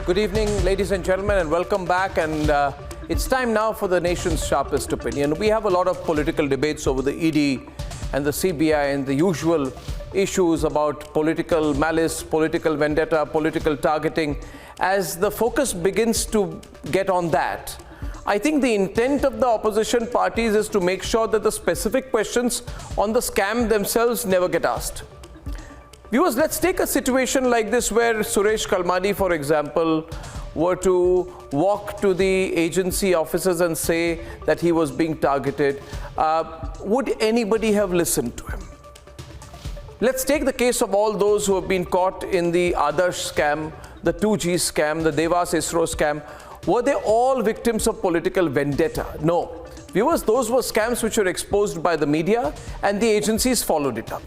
Good evening, ladies and gentlemen, and welcome back. And it's time now for the nation's sharpest opinion. We have a lot of political debates over the ED and the CBI and the usual issues about political malice, political vendetta, political targeting. As the focus begins to get on that, I think the intent of the opposition parties is to make sure that the specific questions on the scam themselves never get asked. Viewers, let's take a situation like this where Suresh Kalmani, for example, were to walk to the agency officers and say that he was being targeted. Would anybody have listened to him? Let's take the case of all those who have been caught in the Adarsh scam, the 2G scam, the Devas ISRO scam. Were they all victims of political vendetta? No. Viewers, those were scams which were exposed by the media and the agencies followed it up.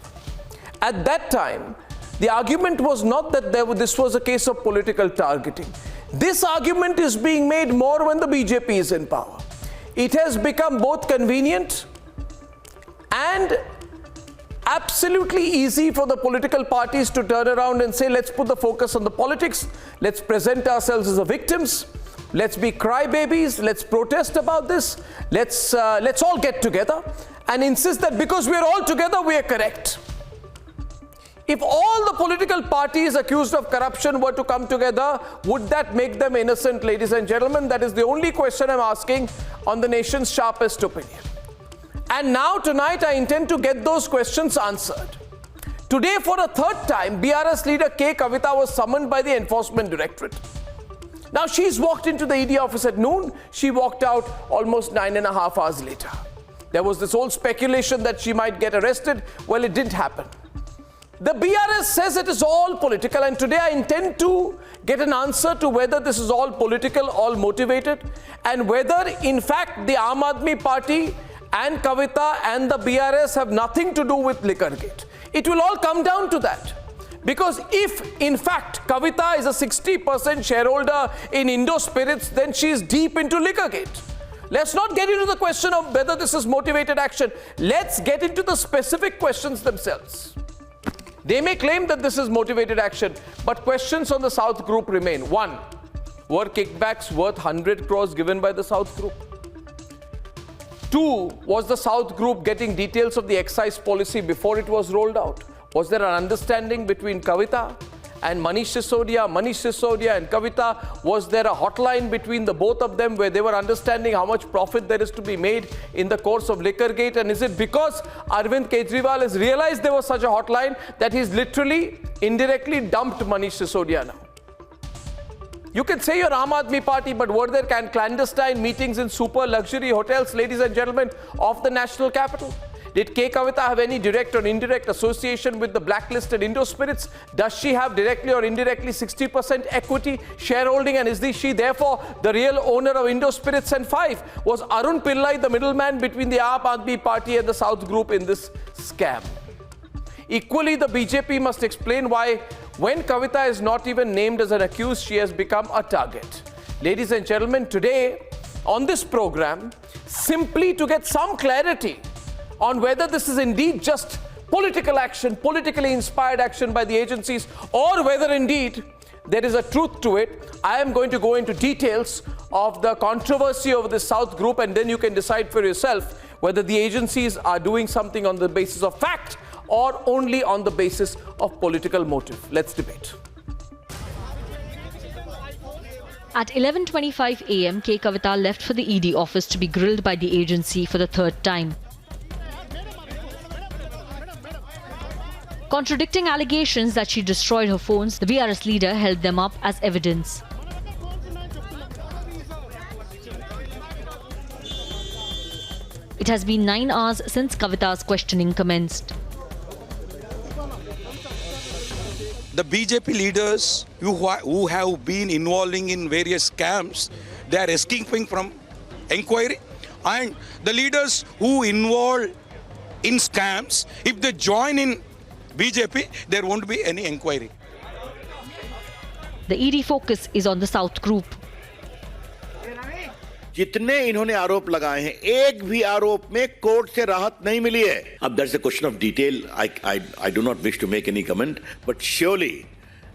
At that time, the argument was not that this was a case of political targeting. This argument is being made more when the BJP is in power. It has become both convenient and absolutely easy for the political parties to turn around and say, let's put the focus on the politics, let's present ourselves as the victims, let's be crybabies, let's protest about this, let's all get together and insist that because we are all together, we are correct. If all the political parties accused of corruption were to come together, would that make them innocent, ladies and gentlemen? That is the only question I'm asking on the nation's sharpest opinion. And now, tonight, I intend to get those questions answered. Today, for a third time, BRS leader Kavitha was summoned by the Enforcement Directorate. Now, she's walked into the ED office at noon. She walked out almost 9.5 hours later. There was this whole speculation that she might get arrested. Well, it didn't happen. The BRS says it is all political, and today I intend to get an answer to whether this is all political, all motivated, and whether in fact the Aam Aadmi Party and Kavitha and the BRS have nothing to do with Liquorgate. It will all come down to that. Because if in fact Kavitha is a 60% shareholder in Indo Spirits, then she is deep into Liquorgate. Let's not get into the question of whether this is motivated action. Let's get into the specific questions themselves. They may claim that this is motivated action, but questions on the South Group remain. One, were kickbacks worth 100 crores given by the South Group? Two, was the South Group getting details of the excise policy before it was rolled out? Was there an understanding between Kavitha and Manish Sisodia and Kavitha? Was there a hotline between the both of them where they were understanding how much profit there is to be made in the course of Liquorgate? And is it because Arvind Kejriwal has realized there was such a hotline that he's literally indirectly dumped Manish Sisodia now? You can say you're Aam Aadmi Party, but were there clandestine meetings in super luxury hotels, ladies and gentlemen, of the national capital? Did Kavitha have any direct or indirect association with the blacklisted Indo Spirits? Does she have directly or indirectly 60% equity shareholding, and is she therefore the real owner of Indo Spirits? And five, was Arun Pillai the middleman between the Aam Aadmi Party and the South Group in this scam? Equally, the BJP must explain why, when Kavitha is not even named as an accused, she has become a target. Ladies and gentlemen, today on this program, simply to get some clarity on whether this is indeed just political action, politically inspired action by the agencies, or whether indeed there is a truth to it, I am going to go into details of the controversy over the South Group, and then you can decide for yourself whether the agencies are doing something on the basis of fact or only on the basis of political motive. Let's debate. At 11:25 a.m., Kavitha left for the ED office to be grilled by the agency for the third time. Contradicting allegations that she destroyed her phones, the BRS leader held them up as evidence. It has been 9 hours since Kavitha's questioning commenced. The BJP leaders who have been involving in various scams, they are escaping from inquiry. And the leaders who involve in scams, if they join in BJP, there won't be any inquiry. The ED focus is on the South Group. जितने इन्होंने आरोप लगाए हैं, एक भी आरोप में court से राहत नहीं मिली है. अब there's a question of detail. I do not wish to make any comment, but surely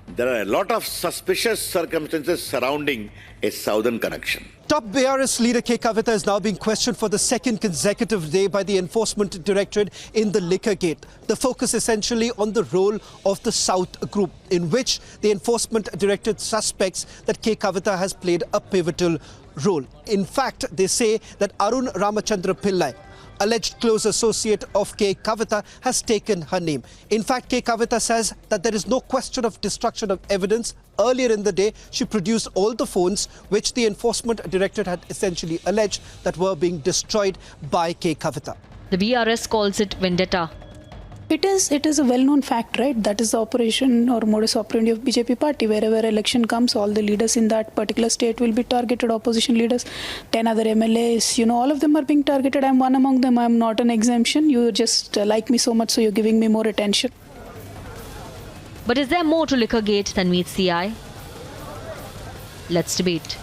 there are a lot of suspicious circumstances surrounding a southern connection. Top BRS leader K. Kavitha is now being questioned for the second consecutive day by the Enforcement Directorate in the liquor gate. The focus essentially on the role of the South Group, in which the Enforcement Directorate suspects that K. Kavitha has played a pivotal role. In fact, they say that Arun Ramachandra Pillai, alleged close associate of K. Kavitha, has taken her name. In fact, K. Kavitha says that there is no question of destruction of evidence. Earlier in the day, she produced all the phones which the Enforcement Directorate had essentially alleged that were being destroyed by K. Kavitha. The BRS calls it vendetta. It is a well-known fact, right? That is the operation or modus operandi of BJP party. Wherever election comes, all the leaders in that particular state will be targeted, opposition leaders, 10 other MLAs, all of them are being targeted. I'm one among them. I'm not an exemption. You just like me so much, so you're giving me more attention. But is there more to Liquorgate than meets the eye? Let's debate.